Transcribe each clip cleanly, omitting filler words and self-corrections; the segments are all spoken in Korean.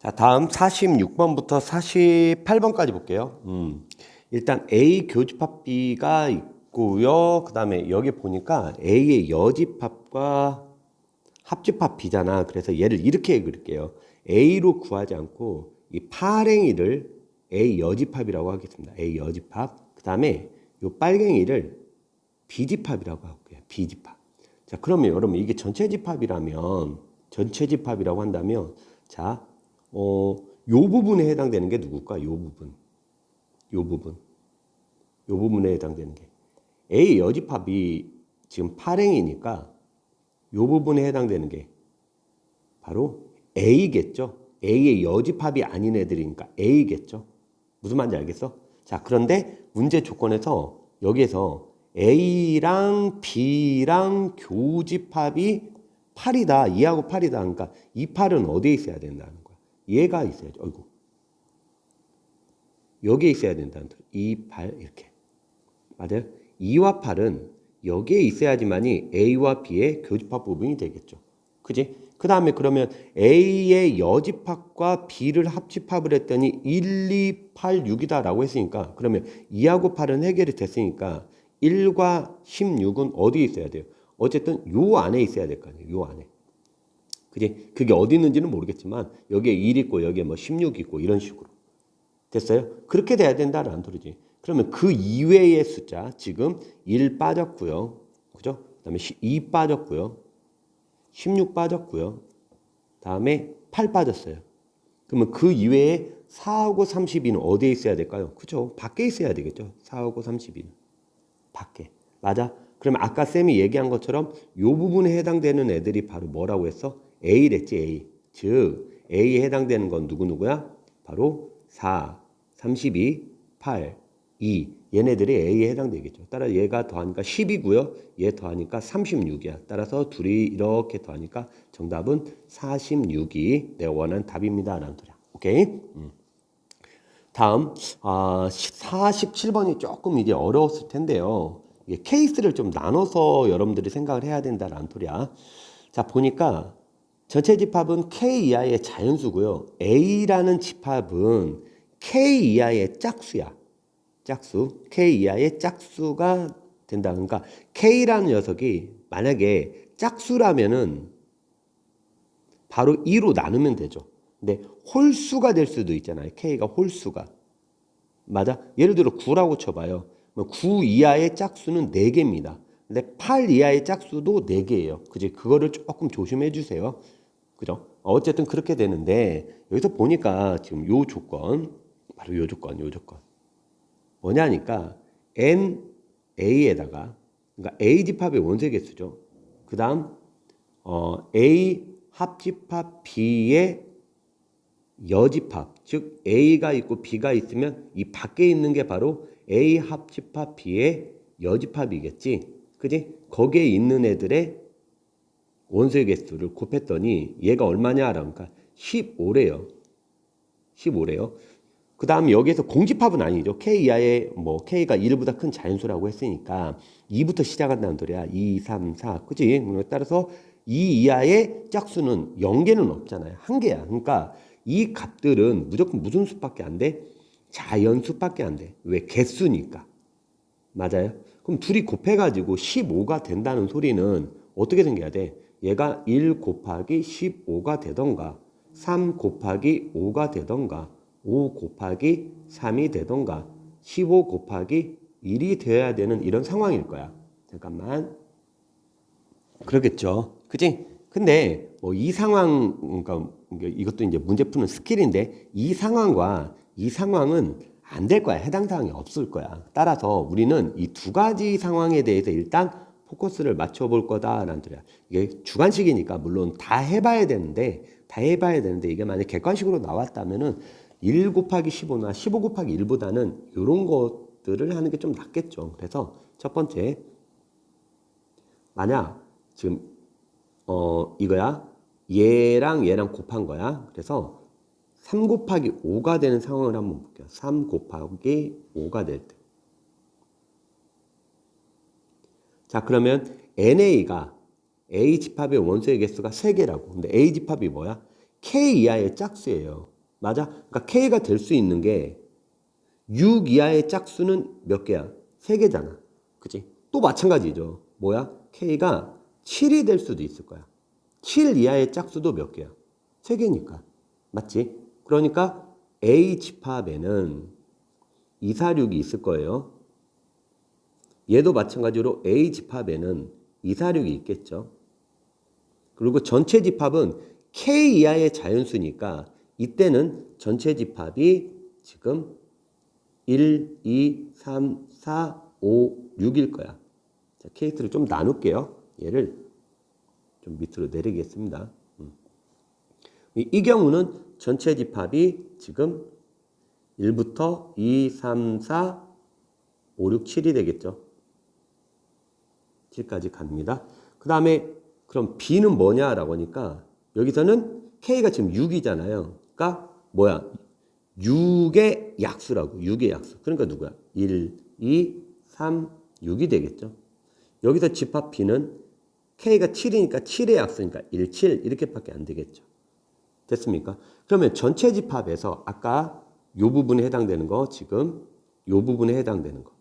자, 다음 46번부터 48번까지 볼게요. 일단 A 교집합 B가 있고요. 그 다음에 여기 보니까 A의 여집합과 합집합 B잖아. 그래서 얘를 이렇게 그릴게요. A로 구하지 않고 이 파랭이를 A 여집합이라고 하겠습니다. A 여집합. 그 다음에 이 빨갱이를 B집합이라고 할게요. B집합. 자, 그러면 여러분 이게 전체 집합이라면 전체 집합이라고 한다면 자, 요 부분에 해당되는 게 누굴까? 요 부분. 요 부분. 요 부분에 해당되는 게 A 여집합이 지금 파랭이니까 요 부분에 해당되는 게 바로 A겠죠. A의 여집합이 아닌 애들이니까 A겠죠. 무슨 말인지 알겠어? 자, 그런데 문제 조건에서 여기에서 A랑 B랑 교집합이 8이다. 2하고 8이다. 그러니까 이 8은 어디에 있어야 된다는 거야? 얘가 있어야죠. 어이구. 여기에 있어야 된다는 소리. 2, 8 이렇게. 맞아요? 2와 8은 여기에 있어야지만이 A와 B의 교집합 부분이 되겠죠. 그지? 그 다음에 그러면 A의 여집합과 B를 합집합을 했더니 1, 2, 8, 6이다 라고 했으니까 그러면 2하고 8은 해결이 됐으니까 1과 16은 어디에 있어야 돼요? 어쨌든 요 안에 있어야 될 거 아니에요. 요 안에. 그지? 그게 어디 있는지는 모르겠지만 여기에 1 있고 여기에 뭐 16 있고 이런 식으로. 됐어요? 그렇게 돼야 된다라는 소리지. 그러면 그 이외의 숫자 지금 1 빠졌고요. 그죠? 그다음에 2 빠졌고요. 16 빠졌고요. 다음에 8 빠졌어요. 그러면 그 이외에 4하고 32는 어디에 있어야 될까요? 그죠? 밖에 있어야 되겠죠. 4하고 32는. 밖에. 맞아? 그럼 아까 쌤이 얘기한 것처럼 이 부분에 해당되는 애들이 바로 뭐라고 했어? A랬지, A. 즉, A에 해당되는 건 누구누구야? 바로 4, 32, 8, 2. 얘네들이 A에 해당되겠죠. 따라서 얘가 더하니까 10이고요. 얘 더하니까 36이야. 따라서 둘이 이렇게 더하니까 정답은 46이 내가 원하는 답입니다. 라는 소리야. 오케이? 다음 47번이 조금 이제 어려웠을 텐데요. 이게 케이스를 좀 나눠서 여러분들이 생각을 해야 된다라는 소리야. 자, 보니까 전체 집합은 K 이하의 자연수고요. A라는 집합은 K 이하의 짝수야. 짝수. K 이하의 짝수가 된다. 그러니까 K라는 녀석이 만약에 짝수라면은 바로 2로 나누면 되죠. 근데 홀수가 될 수도 있잖아요. K가 홀수가. 맞아? 예를 들어 9라고 쳐봐요. 9 이하의 짝수는 4개입니다. 근데 8 이하의 짝수도 4개예요. 그지? 그거를 조금 조심해 주세요. 그죠? 어쨌든 그렇게 되는데 여기서 보니까 지금 요 조건, 바로 요 조건. 뭐냐니까 NA에다가 그러니까 A 집합의 원소 개수죠. 그 다음 A 합집합 B의 여집합, 즉 A가 있고 B가 있으면 이 밖에 있는 게 바로 A 합집합 B의 여집합이겠지. 그지? 거기에 있는 애들의 원소의 개수를 곱했더니 얘가 얼마냐? 그러니까 15래요. 15래요. 그 다음 여기에서 공집합은 아니죠. K 이하의 뭐 K가 1보다 큰 자연수라고 했으니까 2부터 시작한다는 소리야. 2, 3, 4. 그치? 따라서 2 이하의 짝수는 0개는 없잖아요. 1개야. 그러니까 이 값들은 무조건 무슨 수밖에 안 돼? 자연수밖에 안 돼. 왜? 개수니까. 맞아요? 그럼 둘이 곱해가지고 15가 된다는 소리는 어떻게 생겨야 돼? 얘가 1 곱하기 15가 되던가 3 곱하기 5가 되던가 5 곱하기 3이 되던가 15 곱하기 1이 되어야 되는 이런 상황일 거야. 잠깐만. 그러겠죠. 그치? 근데 뭐 이 상황, 그러니까 이것도 이제 문제 푸는 스킬인데 이 상황과 이 상황은 안 될 거야. 해당 사항이 없을 거야. 따라서 우리는 이 두 가지 상황에 대해서 일단 포커스를 맞춰볼 거다라는 소리야. 이게 주관식이니까 물론 다 해봐야 되는데 이게 만약 객관식으로 나왔다면은 1 곱하기 15나 15 곱하기 1보다는 이런 것들을 하는 게 좀 낫겠죠. 그래서 첫 번째, 만약 지금 이거야. 얘랑 곱한 거야. 그래서 3 곱하기 5가 되는 상황을 한번 볼게요. 3 곱하기 5가 될 때. 자, 그러면 NA가 A 집합의 원소의 개수가 3개라고. 근데 A 집합이 뭐야? K 이하의 짝수예요. 맞아? 그러니까 K가 될 수 있는 게 6 이하의 짝수는 몇 개야? 3개잖아. 그치? 또 마찬가지죠. 뭐야? K가 7이 될 수도 있을 거야. 7 이하의 짝수도 몇 개야? 3개니까. 맞지? 그러니까 A 집합에는 2, 4, 6이 있을 거예요. 얘도 마찬가지로 A 집합에는 2, 4, 6이 있겠죠. 그리고 전체 집합은 K 이하의 자연수니까 이때는 전체 집합이 지금 1, 2, 3, 4, 5, 6일 거야. 자, 케이스를 좀 나눌게요. 얘를 좀 밑으로 내리겠습니다. 이 경우는 전체 집합이 지금 1부터 2, 3, 4, 5, 6, 7이 되겠죠. 7까지 갑니다. 그 다음에 그럼 B는 뭐냐라고 하니까 여기서는 K가 지금 6이잖아요. 그러니까 뭐야? 6의 약수라고. 6의 약수. 그러니까 누구야? 1, 2, 3, 6이 되겠죠. 여기서 집합 B는 K가 7이니까 7의 약수니까 1, 7 이렇게밖에 안 되겠죠. 됐습니까? 그러면 전체 집합에서 아까 요 부분에 해당되는 거 지금 요 부분에 해당되는 거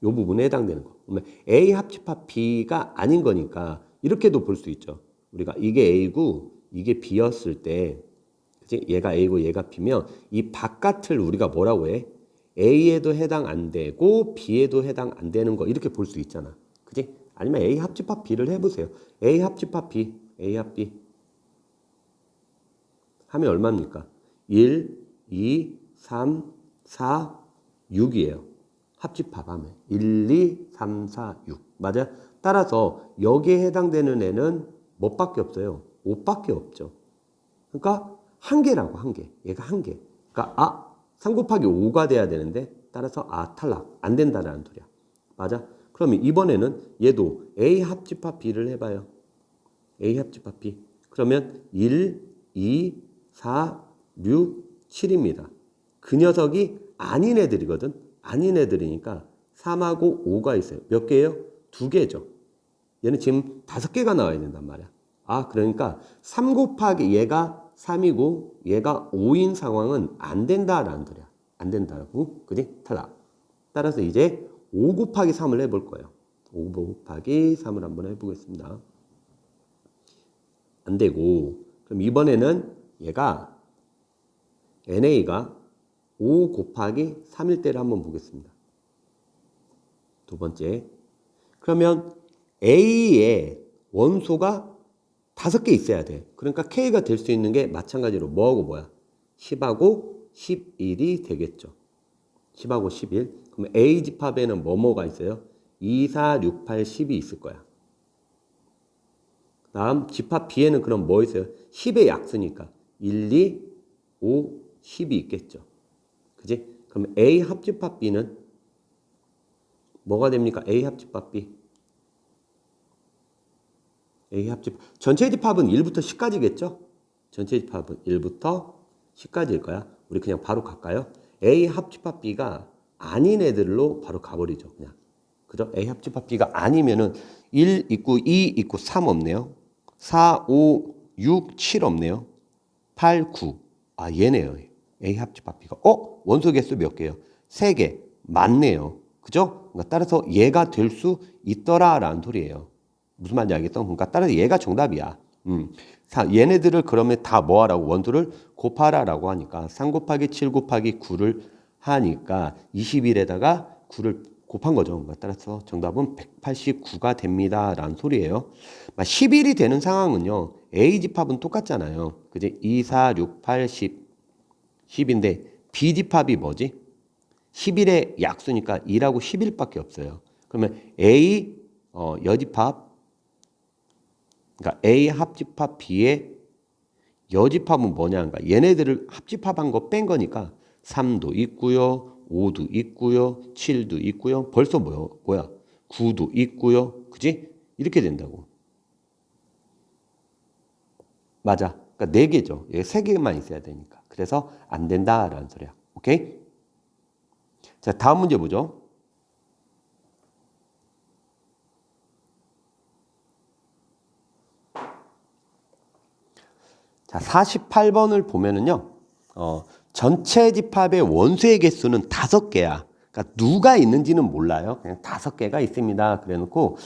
요 부분에 해당되는 거. 그러면 A 합집합 B가 아닌 거니까 이렇게도 볼 수 있죠. 우리가 이게 A고 이게 B였을 때 그치? 얘가 A고 얘가 B면 이 바깥을 우리가 뭐라고 해? A에도 해당 안 되고 B에도 해당 안 되는 거 이렇게 볼 수 있잖아. 그치? 아니면 A 합집합 B를 해보세요. A 합집합 B, A 합 B 하면 얼마입니까? 1, 2, 3, 4, 6이에요. 합집합하면 1, 2, 3, 4, 6 맞아요? 따라서 여기에 해당되는 애는 몇밖에 없어요? 5밖에 없죠. 그러니까 한 개라고 한 개. 얘가 한 개. 그러니까 3 곱하기 5가 돼야 되는데 따라서 탈락. 안 된다라는 소리야. 맞아? 그러면 이번에는 얘도 A 합집합 B를 해봐요. A 합집합 B. 그러면 1, 2, 4, 6, 7입니다. 그 녀석이 아닌 애들이거든. 아닌 애들이니까 3하고 5가 있어요. 몇 개예요? 2개죠. 얘는 지금 5개가 나와야 된단 말이야. 그러니까 3 곱하기 얘가 3이고 얘가 5인 상황은 안 된다라는 소리야. 안 된다라고. 그지? 탈락. 따라서 이제 5 곱하기 3을 해볼 거예요. 5 곱하기 3을 한번 해보겠습니다. 안 되고 그럼 이번에는 얘가 NA가 5 곱하기 3일 때를 한번 보겠습니다. 두 번째. 그러면 A의 원소가 5개 있어야 돼. 그러니까 K가 될 수 있는 게 마찬가지로 뭐하고 뭐야? 10하고 11이 되겠죠. 10하고 11. 그럼 A 집합에는 뭐가 있어요? 2, 4, 6, 8, 10이 있을 거야. 다음 집합 B에는 그럼 뭐 있어요? 10의 약수니까 1, 2, 5, 10이 있겠죠. 그지? 그럼 A 합집합 B는 뭐가 됩니까? A 합집합 B. A 합집 전체 집합은 1부터 10까지겠죠? 전체 집합은 1부터 10까지일 거야. 우리 그냥 바로 갈까요? A 합집합 B가 아닌 애들로 바로 가버리죠. 그냥. 그죠? A 합집합 B가 아니면은 1 있고 2 있고 3 없네요. 4, 5, 6, 7 없네요. 8, 9. 얘네요. A 합집합 B가. 원소 개수 몇 개예요? 3개. 맞네요. 그죠? 그러니까 따라서 얘가 될 수 있더라라는 소리예요. 무슨 말인지 알겠어? 그러니까 따라서 얘가 정답이야. 얘네들을 그러면 다 뭐하라고? 원소를 곱하라라고 하니까 3 곱하기 7 곱하기 9를 하니까 21에다가 9를 곱한 거죠. 그러니까 따라서 정답은 189가 됩니다. 라는 소리예요. 11이 되는 상황은요. A 집합은 똑같잖아요. 그지? 2, 4, 6, 8, 10. 10인데 B 집합이 뭐지? 11의 약수니까 2라고 11밖에 없어요. 그러면 A 여집합 그러니까 A 합집합 B의 여집합은 뭐냐? 그러니까 얘네들을 합집합한 거 뺀 거니까 3도 있고요. 5도 있고요. 7도 있고요. 벌써 뭐야? 9도 있고요. 그지? 이렇게 된다고. 맞아. 그러니까 4개죠. 얘 3개만 있어야 되니까. 그래서 안 된다라는 소리야. 오케이? 자, 다음 문제 보죠. 자, 48번을 보면은요. 전체 집합의 원소의 개수는 5개야. 그러니까 누가 있는지는 몰라요. 그냥 5개가 있습니다. 그래 놓고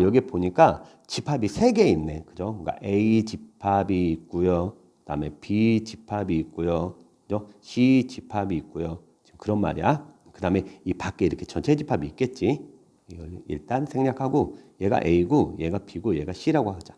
여기 보니까 집합이 3개 있네. 그죠? 그러니까 A 집합이 있고요. 그다음에 B 집합이 있고요. 그죠? C 집합이 있고요. 지금 그런 말이야. 그다음에 이 밖에 이렇게 전체 집합이 있겠지. 이걸 일단 생략하고 얘가 A고 얘가 B고 얘가 C라고 하자.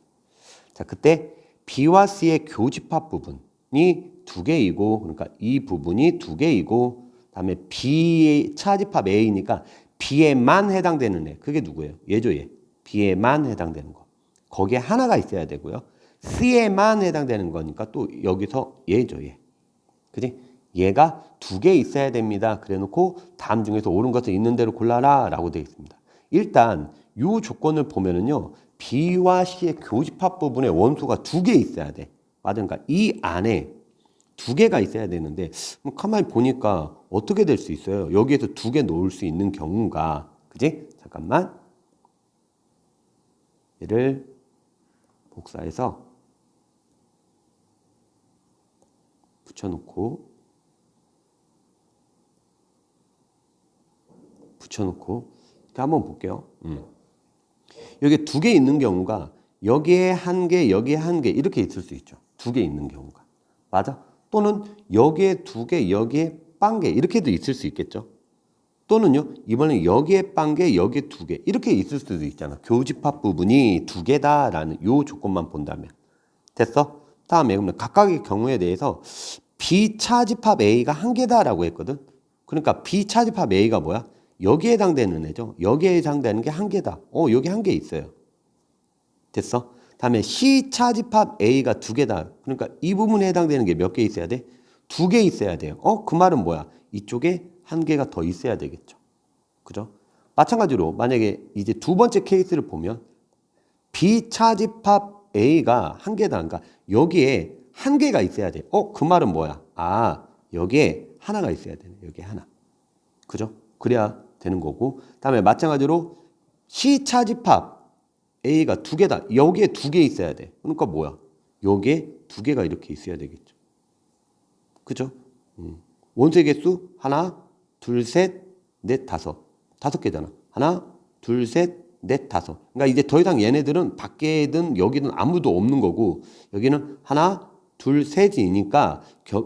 자, 그때 B와 C의 교집합 부분이 2개이고 그러니까 이 부분이 2개이고 그다음에 B의 차집합 A니까 B에만 해당되는 애. 그게 누구예요? 얘죠, 얘. B에만 해당되는 거. 거기에 하나가 있어야 되고요. C에만 해당되는 거니까 또 여기서 얘죠, 얘. 그지? 얘가 2개 있어야 됩니다. 그래 놓고 다음 중에서 옳은 것을 있는 대로 골라라 라고 되어 있습니다. 일단 이 조건을 보면은요. B와 C의 교집합 부분에 원소가 2개 있어야 돼. 맞아. 그러니까 이 안에 2개가 있어야 되는데 가만히 보니까 어떻게 될 수 있어요? 여기에서 2개 놓을 수 있는 경우가 그지? 잠깐만. 얘를 복사해서 붙여놓고 이렇게 한번 볼게요. 여기 2개 있는 경우가 여기에 1개, 여기에 1개 이렇게 있을 수 있죠. 2개 있는 경우가. 맞아? 또는 여기에 2개, 여기에 1개 이렇게도 있을 수 있겠죠. 또는요. 이번에 여기에 1개, 여기에 2개 이렇게 있을 수도 있잖아. 교집합 부분이 2개다라는 요 조건만 본다면. 됐어? 다음에 그러면 각각의 경우에 대해서 B차집합 A가 1개다라고 했거든. 그러니까 B차집합 A가 뭐야? 여기에 해당되는 애죠. 여기에 해당되는 게 1개다. 여기 1개 있어요. 됐어? 다음에 C차집합 A가 2개다. 그러니까 이 부분에 해당되는 게 몇 개 있어야 돼? 2개 있어야 돼요. 그 말은 뭐야? 이쪽에 1개가 더 있어야 되겠죠. 그죠? 마찬가지로 만약에 이제 두 번째 케이스를 보면 B차집합 A가 1개다. 그러니까 여기에 1개가 있어야 돼. 그 말은 뭐야? 여기에 하나가 있어야 되네. 여기에 하나. 그죠? 그래야 되는 거고. 다음에 마찬가지로 C차집합 A가 2개다. 여기에 2개 있어야 돼. 그러니까 뭐야? 여기에 2개가 이렇게 있어야 되겠죠. 그죠? 원소의 개수 하나, 둘, 셋, 넷, 다섯. 5개잖아. 하나, 둘, 셋, 넷, 다섯. 그러니까 이제 더 이상 얘네들은 밖에든 여기든 아무도 없는 거고 여기는 하나, 둘, 셋이니까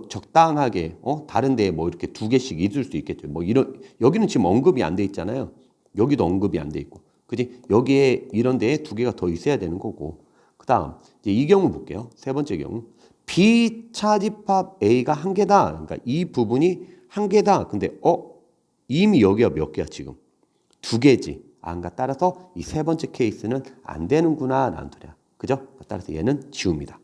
적당하게 다른 데에 뭐 이렇게 2개씩 있을 수 있겠죠. 뭐 이런 여기는 지금 언급이 안 돼 있잖아요. 여기도 언급이 안 돼 있고. 그지? 여기에 이런 데에 2개가 더 있어야 되는 거고. 그다음 이제 이 경우 볼게요. 세 번째 경우. B차집합 A가 1개다. 그러니까 이 부분이 1개다. 근데 이미 여기가 몇 개야 지금? 2개지. 그러니까 따라서 이 세 번째 케이스는 안 되는구나 라는 소리야. 그죠? 따라서 얘는 지웁니다.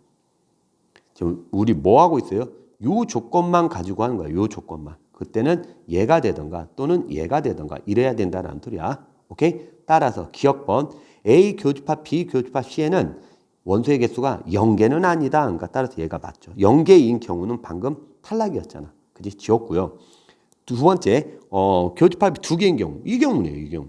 지금 우리 뭐 하고 있어요? 요 조건만 가지고 하는 거야. 요 조건만. 그때는 얘가 되던가 또는 얘가 되던가 이래야 된다라는 소리야. 오케이? 따라서 기억번 A 교집합 B 교집합 C에는 원소의 개수가 0개는 아니다. 그러니까 따라서 얘가 맞죠. 0개인 경우는 방금 탈락이었잖아. 그지? 지웠고요. 두 번째 교집합이 2개인 경우. 이 경우네요. 이 경우.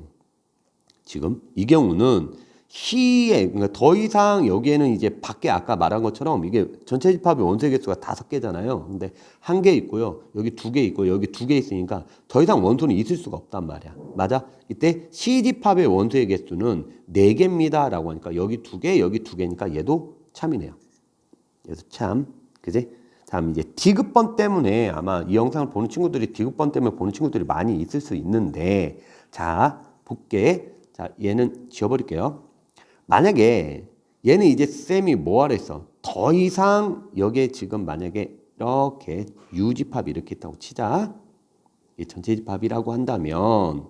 지금 이 경우는 C에 그러니까 더 이상 여기에는 이제 밖에 아까 말한 것처럼 이게 전체 집합의 원소의 개수가 5개잖아요. 근데 1개 있고요. 여기 2개 있고 여기 2개 있으니까 더 이상 원소는 있을 수가 없단 말이야. 맞아? 이때 C 집합의 원소의 개수는 4개입니다. 라고 하니까 여기 2개, 여기 2개니까 얘도 참이네요. 얘도 참. 그지? 다음 이제 디귿번 때문에 아마 이 영상을 보는 친구들이 디귿번 때문에 보는 친구들이 많이 있을 수 있는데 자, 볼게. 자, 얘는 지워버릴게요. 만약에 얘는 이제 쌤이 뭐 하라 했어? 더 이상 여기에 지금 만약에 이렇게 U집합이 이렇게 있다고 치자. 이 전체 집합이라고 한다면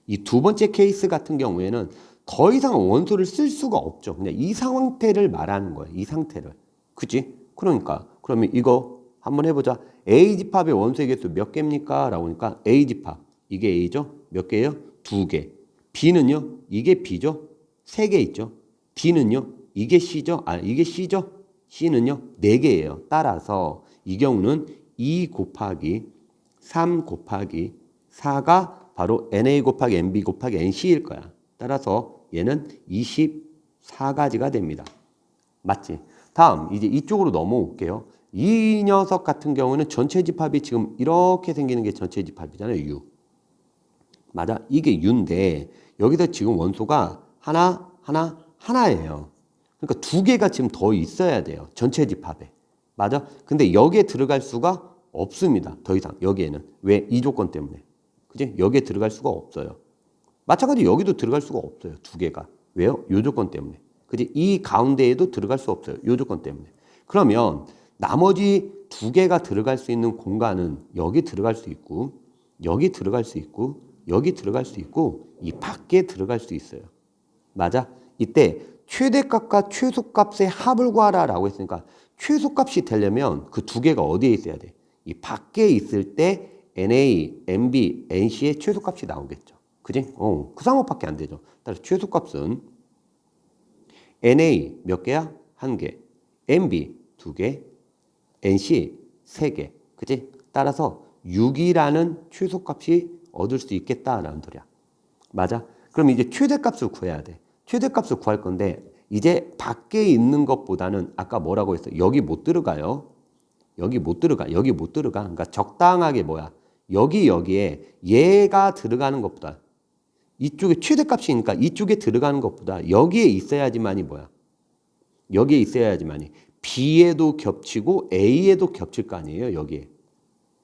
이 두 번째 케이스 같은 경우에는 더 이상 원소를 쓸 수가 없죠. 그냥 이 상태를 말하는 거예요. 이 상태를. 그치? 그러니까 그러면 이거 한번 해보자. A집합의 원소의 개수 몇 개입니까? 라고 하니까 A집합. 이게 A죠? 몇 개예요? 2개. B는요? 이게 B죠? 3개 있죠. D는요? 이게 C죠? 이게 C죠? C는요? 4개예요. 따라서 이 경우는 2 곱하기 3 곱하기 4가 바로 NA 곱하기 NB 곱하기 NC일 거야. 따라서 얘는 24가지가 됩니다. 맞지? 다음 이제 이쪽으로 넘어올게요. 이 녀석 같은 경우는 전체 집합이 지금 이렇게 생기는 게 전체 집합이잖아요. U. 맞아? 이게 U인데 여기서 지금 원소가 하나예요. 그러니까 두 개가 지금 더 있어야 돼요. 전체 집합에. 맞아? 근데 여기에 들어갈 수가 없습니다. 더 이상 여기에는. 왜? 이 조건 때문에. 그지? 여기에 들어갈 수가 없어요. 마찬가지로 여기도 들어갈 수가 없어요. 두 개가. 왜요? 요 조건 때문에. 그지? 이 가운데에도 들어갈 수 없어요. 요 조건 때문에. 그러면 나머지 두 개가 들어갈 수 있는 공간은 여기 들어갈 수 있고 여기 들어갈 수 있고 여기 들어갈 수 있고 이 밖에 들어갈 수 있어요. 맞아? 이때 최대값과 최소값의 합을 구하라라고 했으니까 최소값이 되려면 그 두 개가 어디에 있어야 돼? 이 밖에 있을 때 NA, NB, NC의 최소값이 나오겠죠. 그지? 그 상황밖에 안 되죠. 따라서 최소값은 NA 몇 개야? 한 개. NB 두 개. NC 세 개. 그지? 따라서 6이라는 최소값이 얻을 수 있겠다라는 소리야. 맞아? 그럼 이제 최대값을 구해야 돼. 최대값을 구할 건데 이제 밖에 있는 것보다는 아까 뭐라고 했어? 여기 못 들어가요. 여기 못 들어가. 여기 못 들어가. 그러니까 적당하게 뭐야? 여기에 얘가 들어가는 것보다 이쪽에 최대값이니까 이쪽에 들어가는 것보다 여기에 있어야지만이 뭐야? 여기에 있어야지만이 B에도 겹치고 A에도 겹칠 거 아니에요. 여기에.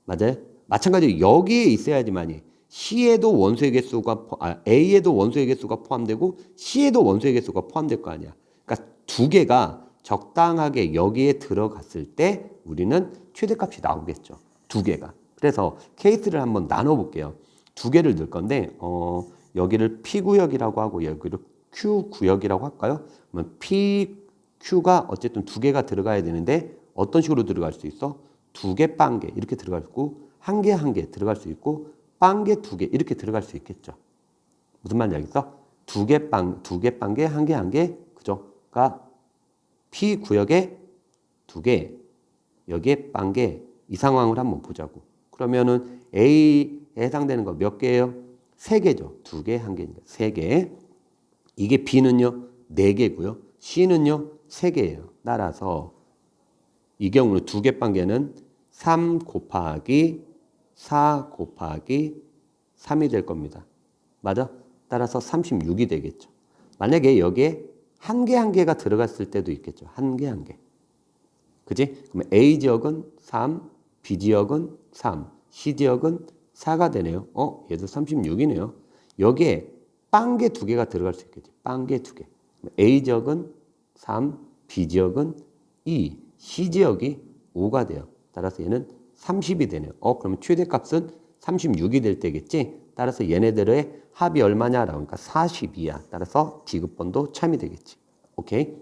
맞아요? 마찬가지로 여기에 있어야지만이 C에도 원소의 개수가 A에도 원소의 개수가 포함되고 C에도 원소의 개수가 포함될 거 아니야. 그러니까 두 개가 적당하게 여기에 들어갔을 때 우리는 최대값이 나오겠죠. 두 개가. 그래서 케이스를 한번 나눠 볼게요. 두 개를 넣을 건데 여기를 P구역이라고 하고 여기를 Q구역이라고 할까요? 그러면 PQ가 어쨌든 두 개가 들어가야 되는데 어떤 식으로 들어갈 수 있어? 두 개, 빵개 이렇게 들어갈 수 있고 한 개 들어갈 수 있고 빵개 두 개 이렇게 들어갈 수 있겠죠. 무슨 말인지 알겠어? 두 개 빵개, 한 개, 그죠?가 P구역에 두 개, 여기에 빵개 이 상황을 한번 보자고. 그러면은 A에 해당되는 거 몇 개예요? 세 개죠. 두 개, 한 개니까 세 개. 이게 B는요, 네 개고요. C는요, 세 개예요. 따라서 이 경우는 두 개 빵개는 3 곱하기 4 곱하기 3이 될 겁니다. 맞아? 따라서 36이 되겠죠. 만약에 여기에 한 개가 들어갔을 때도 있겠죠. 한 개. 그지? 그러면 A 지역은 3, B 지역은 3, C 지역은 4가 되네요. 얘도 36이네요. 여기에 빵개 두 개가 들어갈 수 있겠지. 빵개 두 개. A 지역은 3, B 지역은 2, C 지역이 5가 돼요. 따라서 얘는 30이 되네요. 그러면 최대값은 36이 될 때겠지. 따라서 얘네들의 합이 얼마냐라고 하니까 42야. 따라서 지급번도 참이 되겠지. 오케이?